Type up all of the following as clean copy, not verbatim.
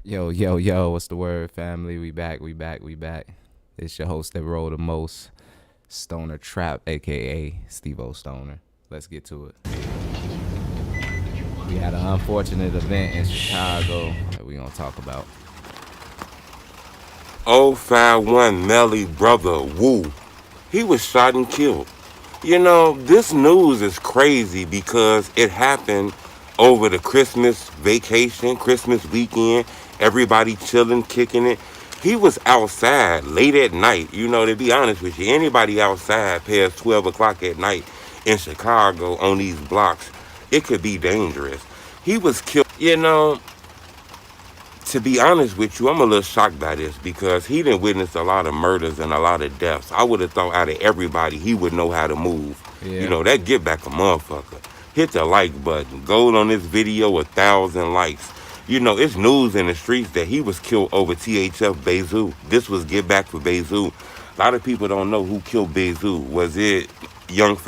Yo, yo, yo, what's the word, family? We back. It's your host that rolled the most, Stoner Trap, aka Steve O Stoner. Let's get to it. We had an unfortunate event in Chicago that we gonna talk about. 051 Melly brother Wu. He was shot and killed. You know, this news is crazy because it happened over the Christmas vacation, Christmas weekend. Everybody chilling, kicking it. He was outside late at night. You know, to be honest with you, anybody outside past 12 o'clock at night in Chicago on these blocks, it could be dangerous. He was killed. You know, to be honest with you, I'm a little shocked by this because he didn't witness a lot of murders and a lot of deaths. I would have thought out of everybody, he would know how to move. You Yeah. know, that get back a motherfucker. Hit the like button. Gold on this video, 1,000 likes. You know, it's news in the streets that he was killed over THF Bezu. This was Get Back for Bezu. A lot of people don't know who killed Bezu. Was it Young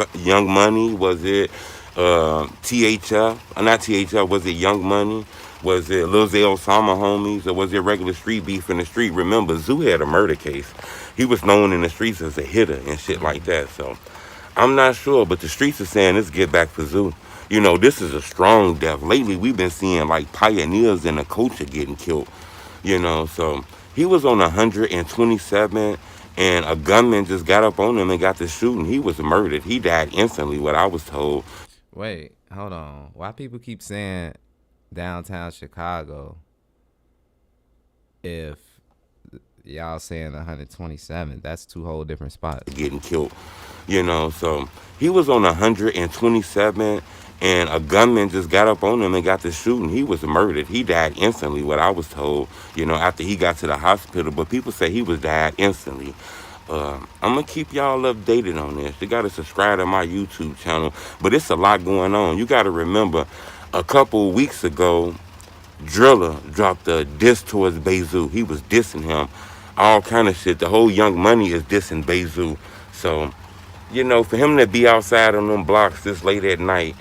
Money? Was it THF? Not THF. Was it Young Money? Was it Lil Zay Osama homies, or was it regular street beef in the street? Remember, Zoo had a murder case. He was known in the streets as a hitter and shit like that. So I'm not sure, but the streets are saying this Get Back for Zoo. You know, this is a strong death. Lately, we've been seeing like pioneers in the culture getting killed. You know, so he was on 127, and a gunman just got up on him and got to shooting. He was murdered. He died instantly, what I was told. Wait, hold on. Why people keep saying downtown Chicago if y'all saying 127? That's two whole different spots. Getting killed, you know. So he was on 127, and a gunman just got up on him and got to shooting. He was murdered. He died instantly, what I was told, you know, after he got to the hospital. But people say he was died instantly. I'm going to keep y'all updated on this. You got to subscribe to my YouTube channel. But it's a lot going on. You got to remember, a couple weeks ago, Driller dropped a diss towards Bezu. He was dissing him. All kind of shit. The whole Young Money is dissing Bezu. So, you know, for him to be outside on them blocks this late at night,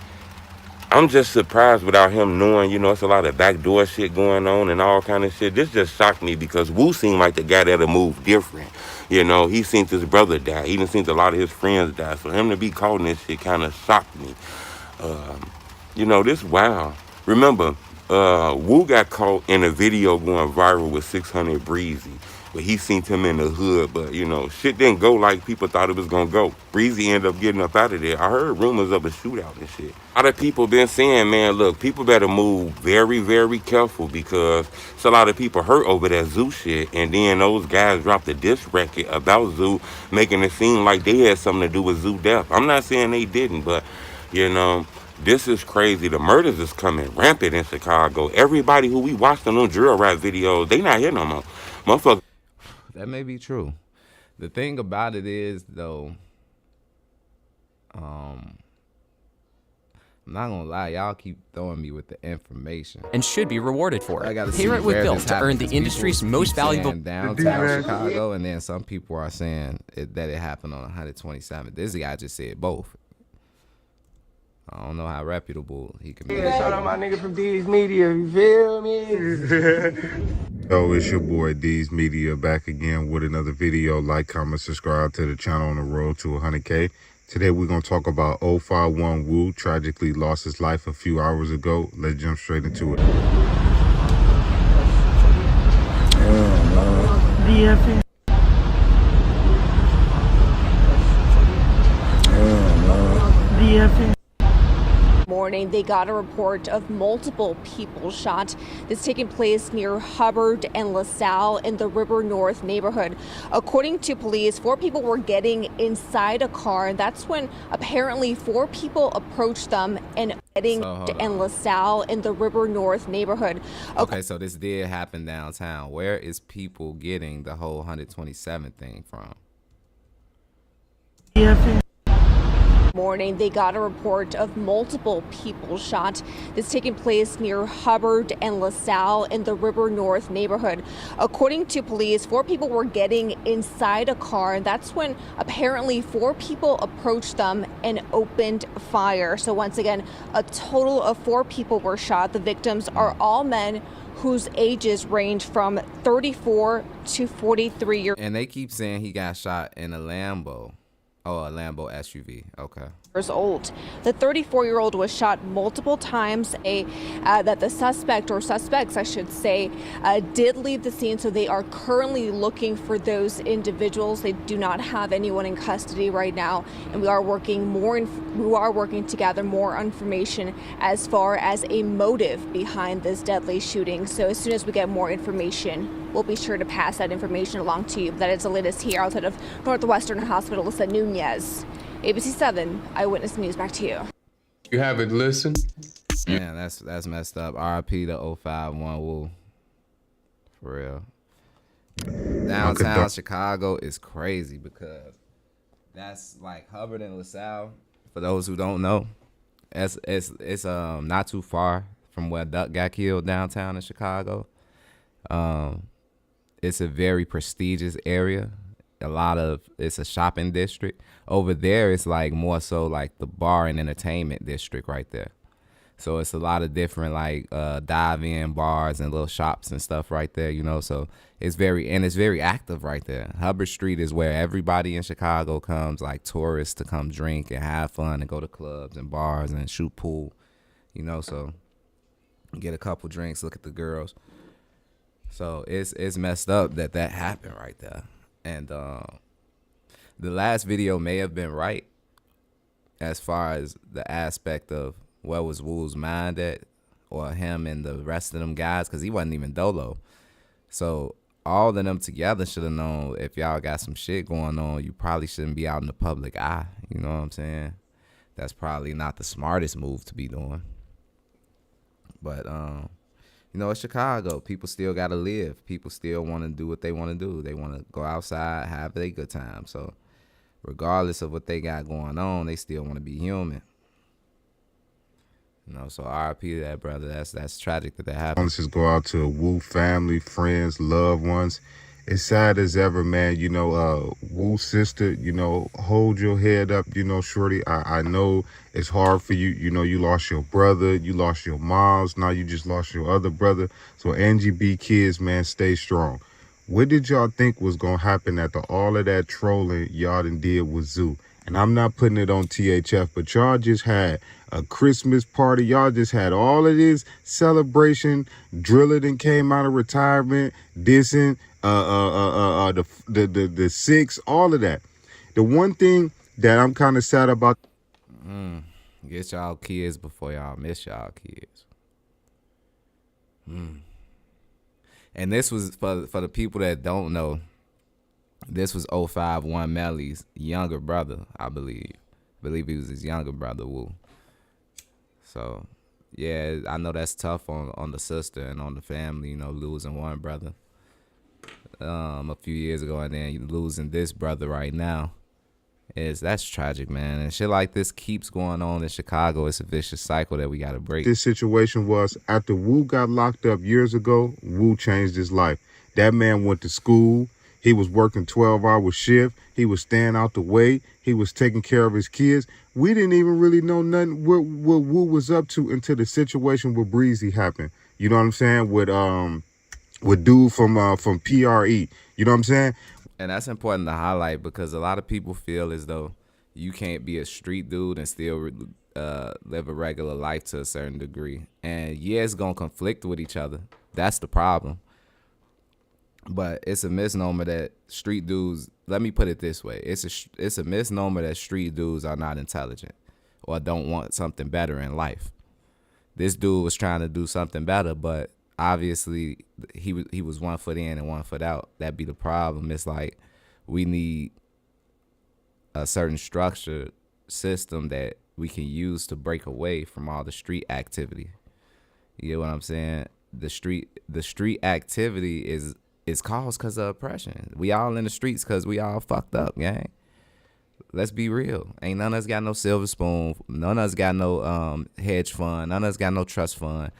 I'm just surprised without him knowing, you know, it's a lot of backdoor shit going on and all kind of shit. This just shocked me because Wu seemed like the guy that'll move different. You know, he seen his brother die. He done seen a lot of his friends die. So him to be caught in this shit kind of shocked me. You know, this wow. Remember, Wu got caught in a video going viral with 600 Breezy. But he seen him in the hood, but you know, shit didn't go like people thought it was gonna go. Breezy ended up getting up out of there. I heard rumors of a shootout and shit. A lot of people been saying, man, look, people better move very, very careful because it's a lot of people hurt over that Zoo shit. And then those guys dropped a diss record about Zoo, making it seem like they had something to do with Zoo death. I'm not saying they didn't, but you know, this is crazy. The murders is coming rampant in Chicago. Everybody who we watched on them drill rap videos, they not here no more. Motherfuckers. That may be true. The thing about it is, though, I'm not gonna lie, y'all keep throwing me with the information. And should be rewarded for I it. gotta Pay see Rent where with Bill this to happened, earn the 'cause industry's people most keep valuable. saying downtown Chicago, and then some people are saying that it happened on 127. This guy just said both. I don't know how reputable he can be. Shout out my nigga from D's Media, you feel me? Yo, it's your boy D's Media back again with another video. Like, comment, subscribe to the channel on the road to 100K. Today we're going to talk about 051 Wu tragically lost his life a few hours ago. Let's jump straight into it. DFN. DFN. Morning, they got a report of multiple people shot. This taking place near Hubbard and LaSalle in the River North neighborhood. According to police, 4 people were getting inside a car, and that's when apparently 4 people approached them and getting in LaSalle in the River North neighborhood. Okay, so this did happen downtown. Where is people getting the whole 127 thing from? DFN. Morning, they got a report of multiple people shot. This taking place near Hubbard and LaSalle in the River North neighborhood. According to police, 4 people were getting inside a car, and that's when apparently 4 people approached them and opened fire. So once again, a total of 4 people were shot. The victims are all men whose ages range from 34 to 43 years. And they keep saying he got shot in a Lambo. Oh, a Lambo SUV. Okay. Old. The 34-year-old was shot multiple times. That the suspect, or suspects, I should say, did leave the scene. So they are currently looking for those individuals. They do not have anyone in custody right now, and we are working to gather more information as far as a motive behind this deadly shooting. So as soon as we get more information, we'll be sure to pass that information along to you. That is the latest here outside of Northwestern Hospital. Lisa Nunez, ABC 7 Eyewitness News. Back to you. You haven't listened? Man, that's messed up. RIP to 051 Woo. For real. Downtown Chicago is crazy because that's like Hubbard and LaSalle. For those who don't know, it's not too far from where Duck got killed downtown in Chicago. It's a very prestigious area. It's a shopping district. Over there, it's like more so like the bar and entertainment district right there. So it's a lot of different like dive-in bars and little shops and stuff right there, you know. So it's very active right there. Hubbard Street is where everybody in Chicago comes, like tourists, to come drink and have fun and go to clubs and bars and shoot pool, you know. So get a couple drinks, look at the girls. So it's messed up that happened right there. And the last video may have been right as far as the aspect of where was Woo's mind at, or him and the rest of them guys, because he wasn't even dolo. So all of them together should have known, if y'all got some shit going on, you probably shouldn't be out in the public eye. You know what I'm saying? That's probably not the smartest move to be doing. But you know, it's Chicago. People still got to live. People still want to do what they want to do. They want to go outside, have a good time. So regardless of what they got going on, they still want to be human. You know, so RIP to that brother. That's tragic that happened. Condolences go out to Woo family, friends, loved ones. It's sad as ever, man. You know, Woo's sister, you know, hold your head up, you know, shorty. I know it's hard for you. You know, you lost your brother, you lost your moms, now you just lost your other brother. So Angie B kids, man, stay strong. What did y'all think was going to happen after all of that trolling y'all done did with Zoo? And I'm not putting it on THF, but y'all just had a Christmas party. Y'all just had all of this celebration. Driller done came out of retirement, dissing the six, all of that. The one thing that I'm kind of sad about. Get y'all kids before y'all miss y'all kids. And this was for the people that don't know. This was 051 Melly's younger brother, I believe. I believe he was his younger brother, Woo. So, yeah, I know that's tough on the sister and on the family, you know, losing one brother a few years ago, and then losing this brother right now. That's tragic, man. And shit like this keeps going on in Chicago. It's a vicious cycle that we got to break. This situation was after Woo got locked up years ago, Woo changed his life. That man went to school. He was working 12-hour shift. He was staying out the way. He was taking care of his kids. We didn't even really know nothing what Woo was up to until the situation with Breezy happened. You know what I'm saying? With dude from PRE. You know what I'm saying? And that's important to highlight because a lot of people feel as though you can't be a street dude and still live a regular life to a certain degree. And yeah, it's going to conflict with each other. That's the problem. But it's a misnomer that street dudes, let me put it this way. It's a misnomer that street dudes are not intelligent or don't want something better in life. This dude was trying to do something better, but obviously he was 1 foot in and 1 foot out. That'd be the problem. It's like we need a certain structured system that we can use to break away from all the street activity. You get what I'm saying? The street activity is caused because of oppression. We all in the streets because we all fucked up, gang. Let's be real. Ain't none of us got no silver spoon. None of us got no hedge fund. None of us got no trust fund.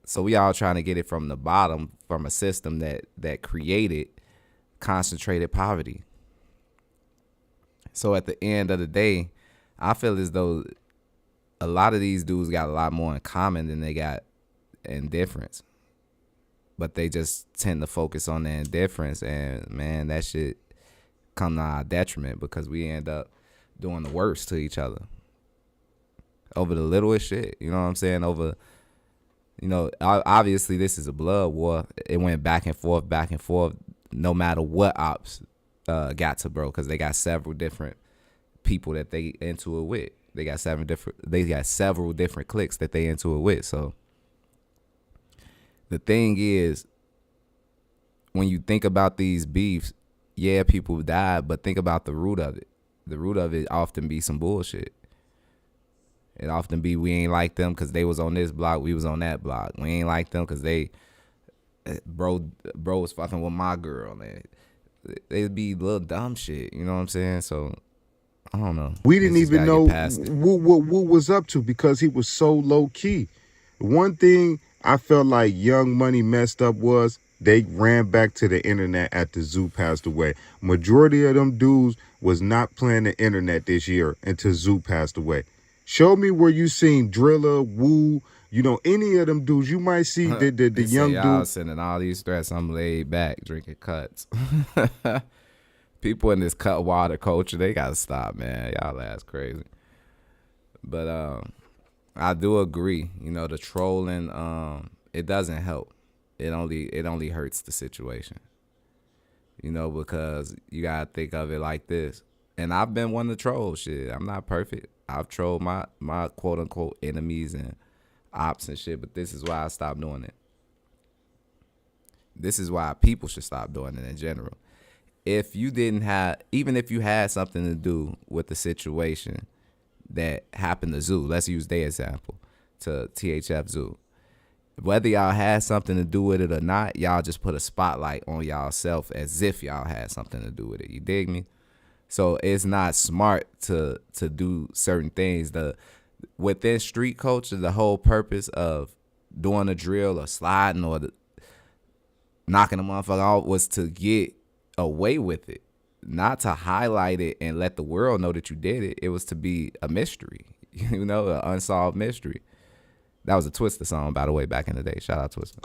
So we all trying to get it from the bottom, from a system that created concentrated poverty. So at the end of the day, I feel as though a lot of these dudes got a lot more in common than they got indifference, but they just tend to focus on the indifference, and man, that shit come to our detriment because we end up doing the worst to each other over the littlest shit. You know what I'm saying? Over, obviously this is a blood war. It went back and forth, no matter what ops got to, bro, because they got several different people that they into it with. They got several different cliques that they into it with. So the thing is, when you think about these beefs, yeah, people died, but think about the root of it. The root of it often be some bullshit. It often be we ain't like them because they was on this block, we was on that block. We ain't like them because bro was fucking with my girl, man. It'd be little dumb shit, you know what I'm saying? So I don't know. We didn't even know what was up to because he was so low key. One thing I felt like Young Money messed up was they ran back to the internet after Zoo passed away. Majority of them dudes was not playing the internet this year until Zoo passed away. Show me where you seen Driller, Woo, any of them dudes. You might see the young dudes sending all these threats. I'm laid back drinking cuts. People in this cut water culture, they gotta stop, man. Y'all ass crazy. But I do agree. The trolling, it doesn't help. It only hurts the situation. Because you gotta think of it like this. And I've been one to troll shit. I'm not perfect. I've trolled my quote unquote enemies and ops and shit, but this is why I stopped doing it. This is why people should stop doing it in general. Even if you had something to do with the situation that happened to Zoo, let's use their example, to THF Zoo. Whether y'all had something to do with it or not, y'all just put a spotlight on y'all self as if y'all had something to do with it. You dig me? So it's not smart to do certain things. Within street culture, the whole purpose of doing a drill or sliding or knocking a motherfucker off was to get away with it, not to highlight it and let the world know that you did it. It was to be a mystery, an unsolved mystery. That was a Twista song, by the way, back in the day. Shout out Twista.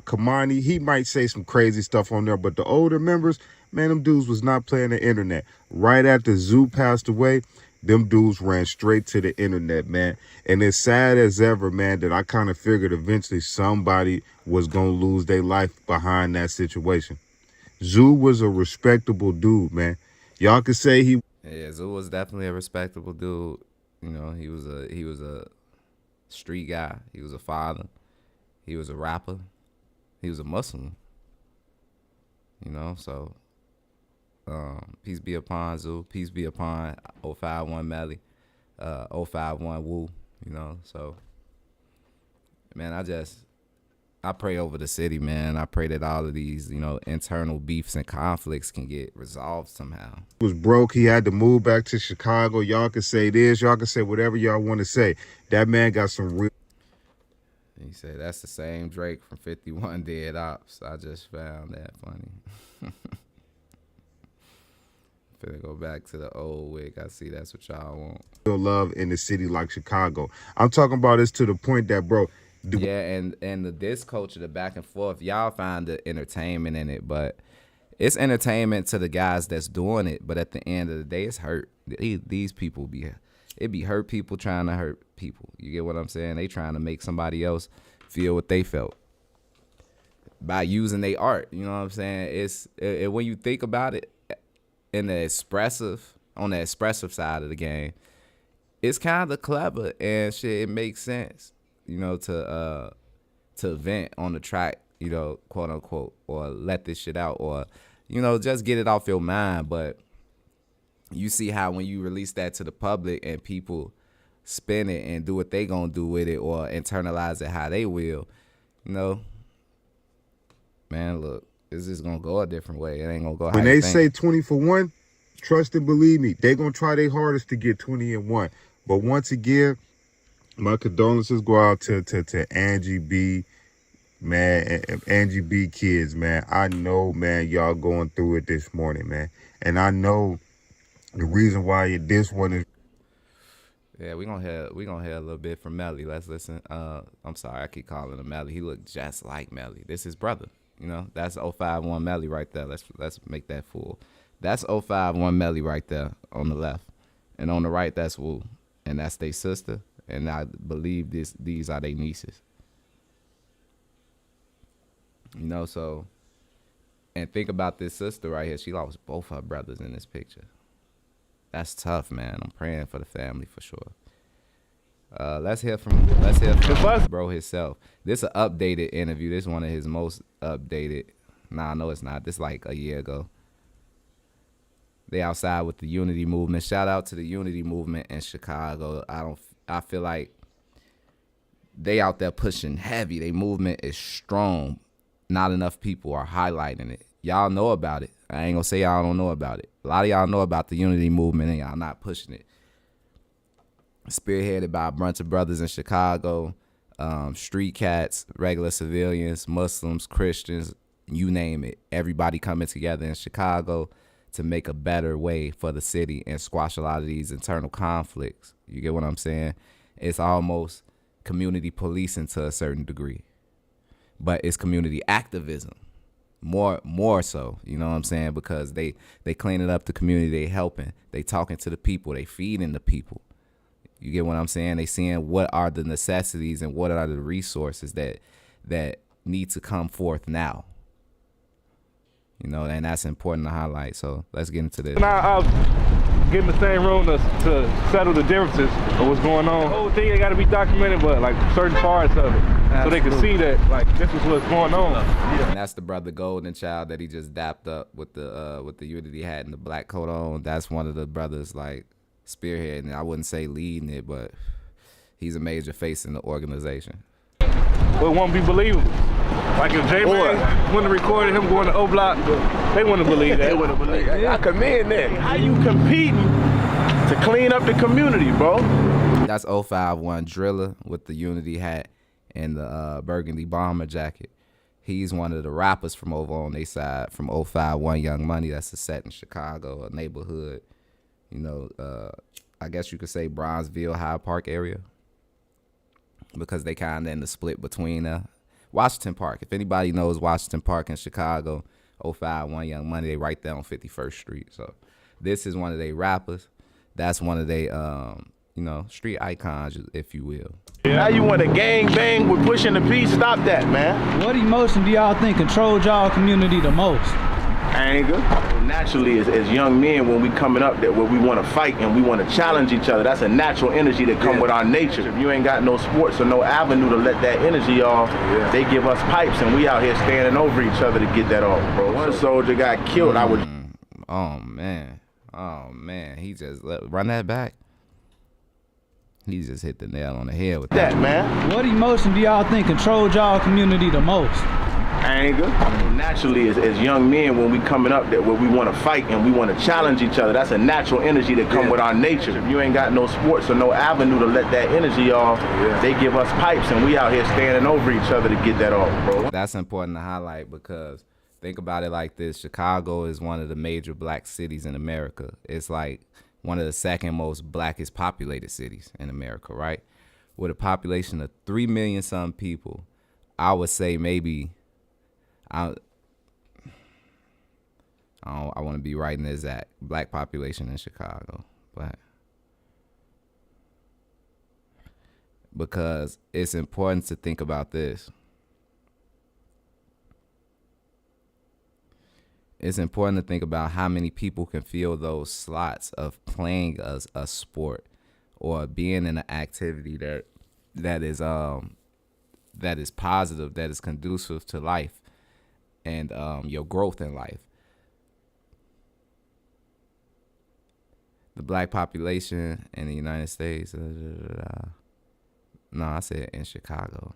Kamani, he might say some crazy stuff on there, but the older members, man, them dudes was not playing the internet. Right after Zoo passed away, them dudes ran straight to the internet, man. And it's sad as ever, man, that I kind of figured eventually somebody was going to lose their life behind that situation. Zoo was a respectable dude, man. Y'all could say he... Yeah, Zoo was definitely a respectable dude. He was a street guy. He was a father. He was a rapper. He was a Muslim. So peace be upon Zoo. Peace be upon 051 Melly, 051 Woo. So man, I pray over the city, man. I pray that all of these, internal beefs and conflicts can get resolved somehow. He was broke. He had to move back to Chicago. Y'all can say this. Y'all can say whatever y'all want to say. That man got some real... He said that's the same Drake from 51 Dead Ops. I just found that funny. Finna go back to the old wig. I see that's what y'all want. Real love in the city like Chicago. I'm talking about this to the point that, bro... Yeah, and the diss culture, the back and forth, y'all find the entertainment in it, but it's entertainment to the guys that's doing it. But at the end of the day, it's hurt. These people be hurt people trying to hurt people. You get what I'm saying? They trying to make somebody else feel what they felt by using their art. You know what I'm saying? When you think about it, on the expressive side of the game, it's kind of clever and shit. It makes sense. To vent on the track, quote unquote, or let this shit out, or, just get it off your mind. But you see how when you release that to the public and people spin it and do what they gonna do with it or internalize it how they will, man, look, it's just gonna go a different way. It ain't gonna go how when you they think. say 20 for 1, trust and believe me, they gonna try their hardest to get 20 and 1. But once again, my condolences go out to Angie B, man, and Angie B kids, man. I know, man, y'all going through it this morning, man. And I know the reason why this one is... Yeah, we gonna hear a little bit from Melly. Let's listen. I'm sorry, I keep calling him Melly. He looked just like Melly. This is his brother. You know, that's 051 Melly right there. Let's make that full. That's 051 Melly right there on the left, and on the right that's Wu, and that's their sister. And I believe these are their nieces. You know, so and think about this sister right here. She lost both her brothers in this picture. That's tough, man. I'm praying for the family for sure. Let's hear from bro himself. This is an updated interview. This is one of his most updated. Nah, no, it's not. This like a year ago. They outside with the Unity movement. Shout out to the Unity movement in Chicago. I feel like they out there pushing heavy. They movement is strong. Not enough people are highlighting it. Y'all know about it. I ain't gonna say y'all don't know about it. A lot of y'all know about the Unity movement and y'all not pushing it. Spearheaded by a bunch of brothers in Chicago, street cats, regular civilians, Muslims, Christians, you name it. Everybody coming together in Chicago to make a better way for the city and squash a lot of these internal conflicts. You get what I'm saying? It's almost community policing to a certain degree, but it's community activism. More so, you know what I'm saying? Because they cleaning up the community, they helping, they talking to the people, they feeding the people. You get what I'm saying? They seeing what are the necessities and what are the resources that need to come forth now. You know, and that's important to highlight. So let's get into this. I'll get in the same room to settle the differences of what's going on. The whole thing, they got to be documented, but like certain parts of it, so they can see that like this is what's going on. Yeah. And that's the brother Golden Child that he just dapped up with the Unity hat and the black coat on. That's one of the brothers like spearheading. I wouldn't say leading it, but he's a major face in the organization. But it won't be believable. Like if J-Man wouldn't have recorded him going to O-Block, they wouldn't believe that. They wouldn't believe that. I commend that. How you competing to clean up the community, bro? That's 051 Driller with the Unity hat and the burgundy bomber jacket. He's one of the rappers from over on their side, from 051 Young Money. That's a set in Chicago, a neighborhood. You know, I guess you could say Bronzeville, Hyde Park area, because they kind of in the split between Washington Park. If anybody knows Washington Park in Chicago, 051 Young Money, they right there on 51st Street. So this is one of their rappers. That's one of their, you know, street icons, if you will. Now you want to gang bang with pushing the peace? Stop that, man. What emotion do y'all think controlled y'all community the most? Anger. Naturally, as young men, when we coming up, that where we want to fight and we want to challenge each other, that's a natural energy that come with our nature. If you ain't got no sports or no avenue to let that energy off, they give us pipes and we out here standing over each other to get that off, bro. One soldier got killed. I would. Oh man, he just run that back. He just hit the nail on the head with that, man. What emotion do y'all think controlled y'all community the most? Anger. Naturally, as young men, when we coming up, that where we want to fight and we want to challenge each other, that's a natural energy that come with our nature. If you ain't got no sports or no avenue to let that energy off, they give us pipes and we out here standing over each other to get that off, bro. That's important to highlight because think about it like this. Chicago is one of the major black cities in America. It's like one of the second most blackest populated cities in America, right? With a population of 3 million some people, I would say maybe I want to be right in the exact black population in Chicago, but because it's important to think about this. It's important to think about how many people can fill those slots of playing a sport or being in an activity that is positive, that is conducive to life and your growth in life. The black population in the United States, no, I said in Chicago.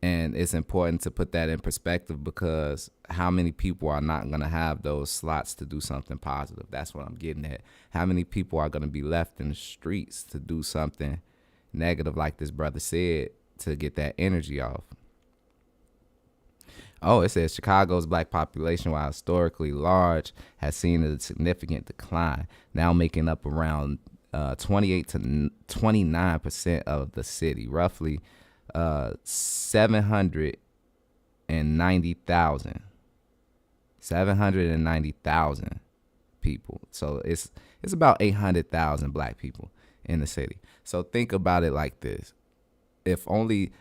And it's important to put that in perspective because how many people are not going to have those slots to do something positive? That's what I'm getting at. How many people are going to be left in the streets to do something negative, like this brother said, to get that energy off? Oh, it says Chicago's black population, while historically large, has seen a significant decline, now making up around 28 to 29% of the city, roughly 790,000 people. So it's about 800,000 black people in the city. So think about it like this: if only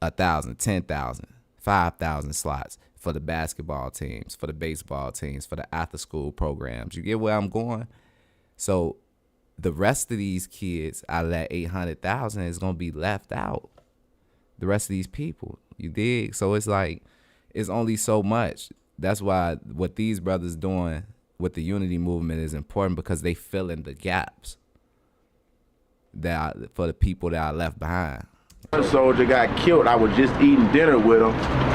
1,000, 10,000, 5,000 slots for the basketball teams, for the baseball teams, for the after school programs, you get where I'm going? So the rest of these kids out of that 800,000 is going to be left out. The rest of these people, you dig? So it's like, it's only so much. That's why what these brothers doing with the unity movement is important, because they fill in the gaps for the people that are left behind. One soldier got killed. I was just eating dinner with him.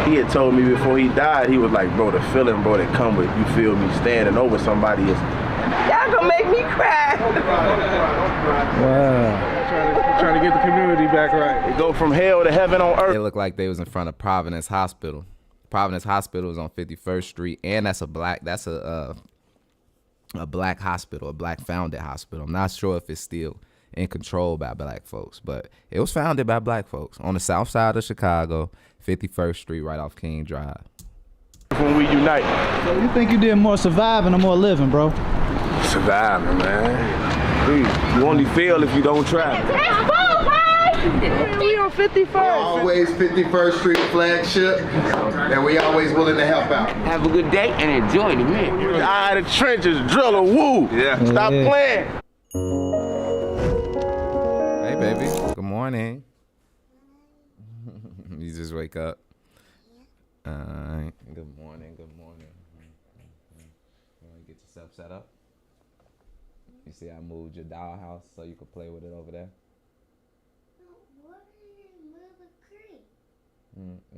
He had told me before he died, he was like, bro, the feeling, bro, that come with, you feel me, standing over somebody is, y'all gonna make me cry. Wow. Trying to get the community back right. It go from hell to heaven on earth. It looked like they was in front of Providence Hospital. Providence Hospital is on 51st Street, and that's a black hospital, a black founded hospital. I'm not sure if it's still in control by black folks, but it was founded by black folks on the south side of Chicago, 51st Street, right off King Drive. When we unite. So you think you did more surviving or more living, bro? Surviving, man. Please, you only fail if you don't try. We on 51st. Always 51st Street flagship, and we always willing to help out. Have a good day and enjoy the meal. Out of the trenches, driller, woo. Yeah. Stop playing. Hey, baby. Good morning. You just wake up. Good morning. Good morning. You want to get yourself set up? You see, I moved your dollhouse so you could play with it over there.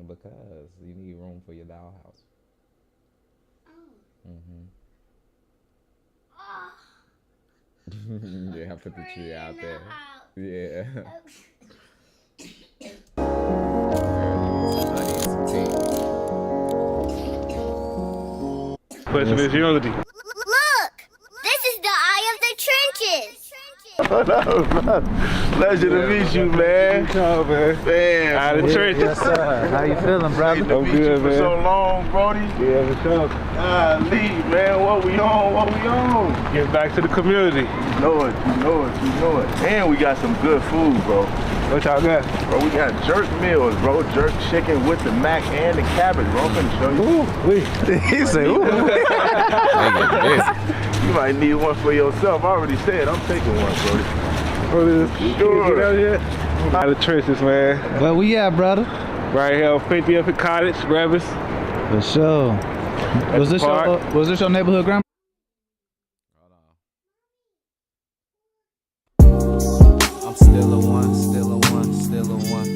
Because you need room for your dollhouse. Yeah, I put the tree out there. Yeah. Question is unity. Look! This is the eye of the trenches! Pleasure to meet you, man. Oh, man. Man, Out of church. Yes, sir. How you feeling, brother? I'm meet you good, for man. so long, Brody. Yeah, for sure. Lead, man. What we on? Get back to the community. You know it. And we got some good food, bro. What y'all got? Bro, we got jerk meals, bro. Jerk chicken with the mac and the cabbage, bro. I'm gonna show you. Ooh, he said, ooh. You might need one for yourself. I already said I'm taking one, Brody. Sure. Get out here. Out of the trenches, man. Where we at, brother? Right here on 50th and Cottage, Revis. For sure. Was this your neighborhood grandma? I'm still a one. I'm still a one.